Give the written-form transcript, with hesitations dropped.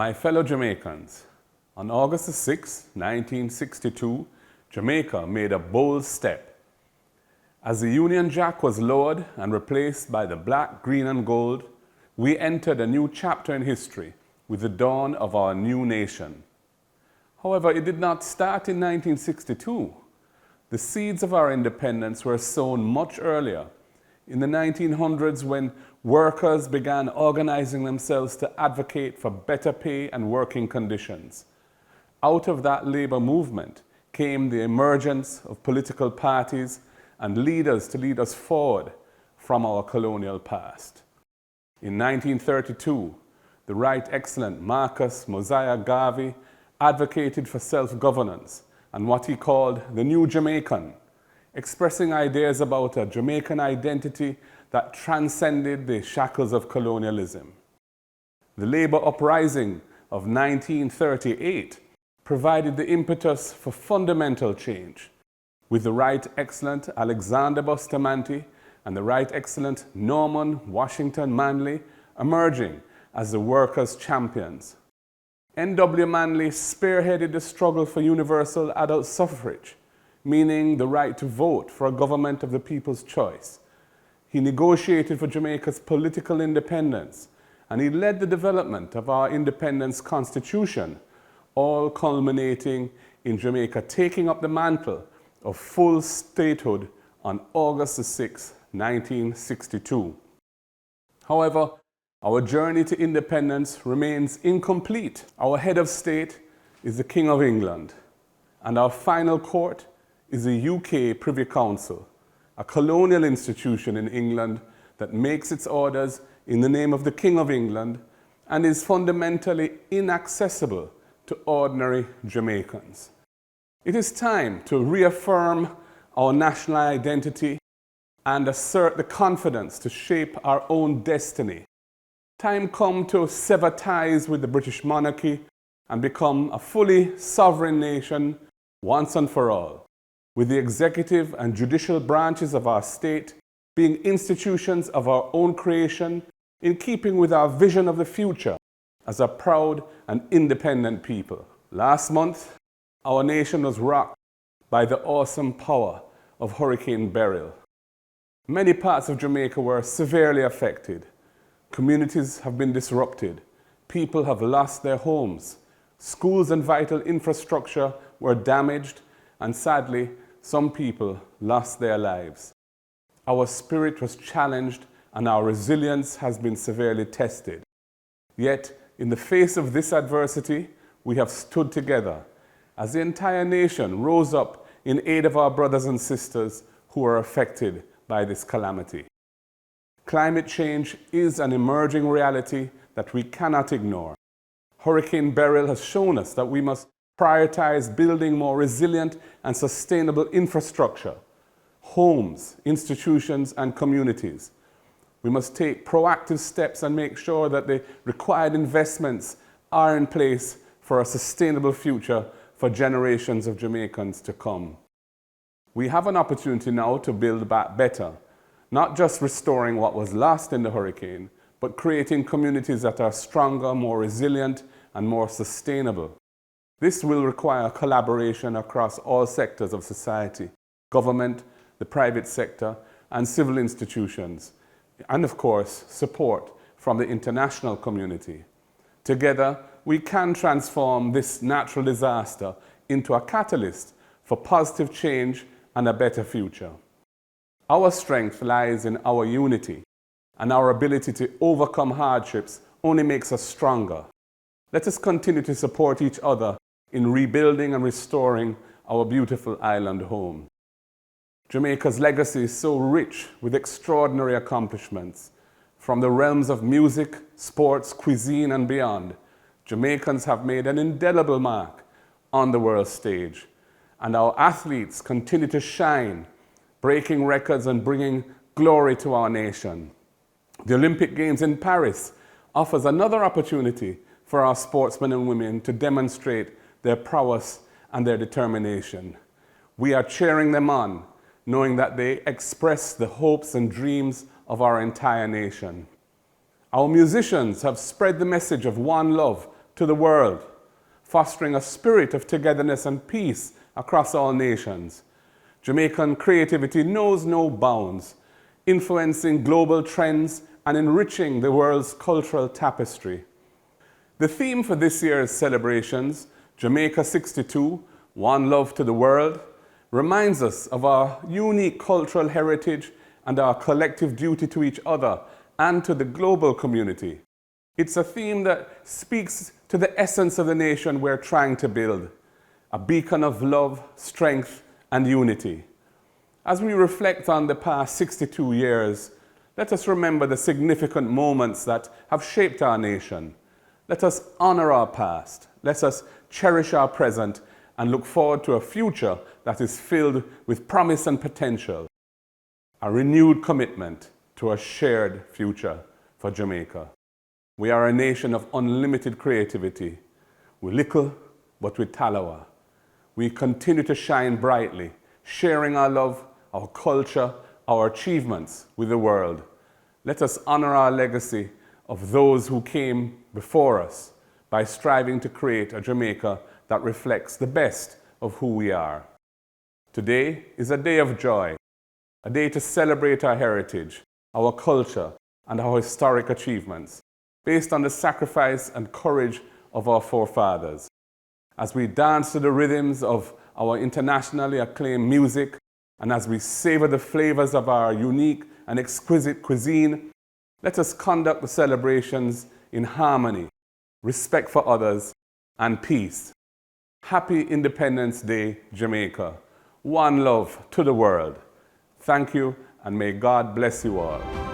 My fellow Jamaicans, on August 6, 1962, Jamaica made a bold step. As the Union Jack was lowered and replaced by the black, green and gold, we entered a new chapter in history with the dawn of our new nation. However, it did not start in 1962. The seeds of our independence were sown much earlier, in the 1900s, when workers began organizing themselves to advocate for better pay and working conditions. Out of that labor movement came the emergence of political parties and leaders to lead us forward from our colonial past. In 1932, the Right Excellent Marcus Mosiah Garvey advocated for self-governance and what he called the New Jamaican, expressing ideas about a Jamaican identity that transcended the shackles of colonialism. The labor uprising of 1938 provided the impetus for fundamental change, with the Right Excellent Alexander Bustamante and the Right Excellent Norman Washington Manley emerging as the workers' champions. N.W. Manley spearheaded the struggle for universal adult suffrage, meaning the right to vote for a government of the people's choice. He negotiated for Jamaica's political independence, and he led the development of our independence constitution, all culminating in Jamaica taking up the mantle of full statehood on August 6, 1962. However, our journey to independence remains incomplete. Our head of state is the King of England, and our final court is the UK Privy Council, a colonial institution in England that makes its orders in the name of the King of England and is fundamentally inaccessible to ordinary Jamaicans. It is time to reaffirm our national identity and assert the confidence to shape our own destiny. Time come to sever ties with the British monarchy and become a fully sovereign nation once and for all, with the executive and judicial branches of our state being institutions of our own creation in keeping with our vision of the future as a proud and independent people. Last month, our nation was rocked by the awesome power of Hurricane Beryl. Many parts of Jamaica were severely affected. Communities have been disrupted. People have lost their homes. Schools and vital infrastructure were damaged, and sadly, some people lost their lives. Our spirit was challenged and our resilience has been severely tested. Yet, in the face of this adversity, we have stood together as the entire nation rose up in aid of our brothers and sisters who are affected by this calamity. Climate change is an emerging reality that we cannot ignore. Hurricane Beryl has shown us that we must prioritize building more resilient and sustainable infrastructure, homes, institutions, and communities. We must take proactive steps and make sure that the required investments are in place for a sustainable future for generations of Jamaicans to come. We have an opportunity now to build back better, not just restoring what was lost in the hurricane, but creating communities that are stronger, more resilient, and more sustainable. This will require collaboration across all sectors of society, government, the private sector, and civil institutions, and of course, support from the international community. Together, we can transform this natural disaster into a catalyst for positive change and a better future. Our strength lies in our unity, and our ability to overcome hardships only makes us stronger. Let us continue to support each other in rebuilding and restoring our beautiful island home. Jamaica's legacy is so rich with extraordinary accomplishments. From the realms of music, sports, cuisine, and beyond, Jamaicans have made an indelible mark on the world stage, and our athletes continue to shine, breaking records and bringing glory to our nation. The Olympic Games in Paris offers another opportunity for our sportsmen and women to demonstrate their prowess and their determination. We are cheering them on, knowing that they express the hopes and dreams of our entire nation. Our musicians have spread the message of one love to the world, fostering a spirit of togetherness and peace across all nations. Jamaican creativity knows no bounds, influencing global trends and enriching the world's cultural tapestry. The theme for this year's celebrations, Jamaica 62, One Love to the World, reminds us of our unique cultural heritage and our collective duty to each other and to the global community. It's a theme that speaks to the essence of the nation we're trying to build, a beacon of love, strength, and unity. As we reflect on the past 62 years, let us remember the significant moments that have shaped our nation. Let us honor our past. Let us cherish our present and look forward to a future that is filled with promise and potential. A renewed commitment to a shared future for Jamaica. We are a nation of unlimited creativity. We little, but with talawa. We continue to shine brightly, sharing our love, our culture, our achievements with the world. Let us honor our legacy of those who came before us by striving to create a Jamaica that reflects the best of who we are. Today is a day of joy, a day to celebrate our heritage, our culture, and our historic achievements, based on the sacrifice and courage of our forefathers. As we dance to the rhythms of our internationally acclaimed music, and as we savor the flavors of our unique and exquisite cuisine, let us conduct the celebrations in harmony, respect for others, and peace. Happy Independence Day, Jamaica. One love to the world. Thank you, and may God bless you all.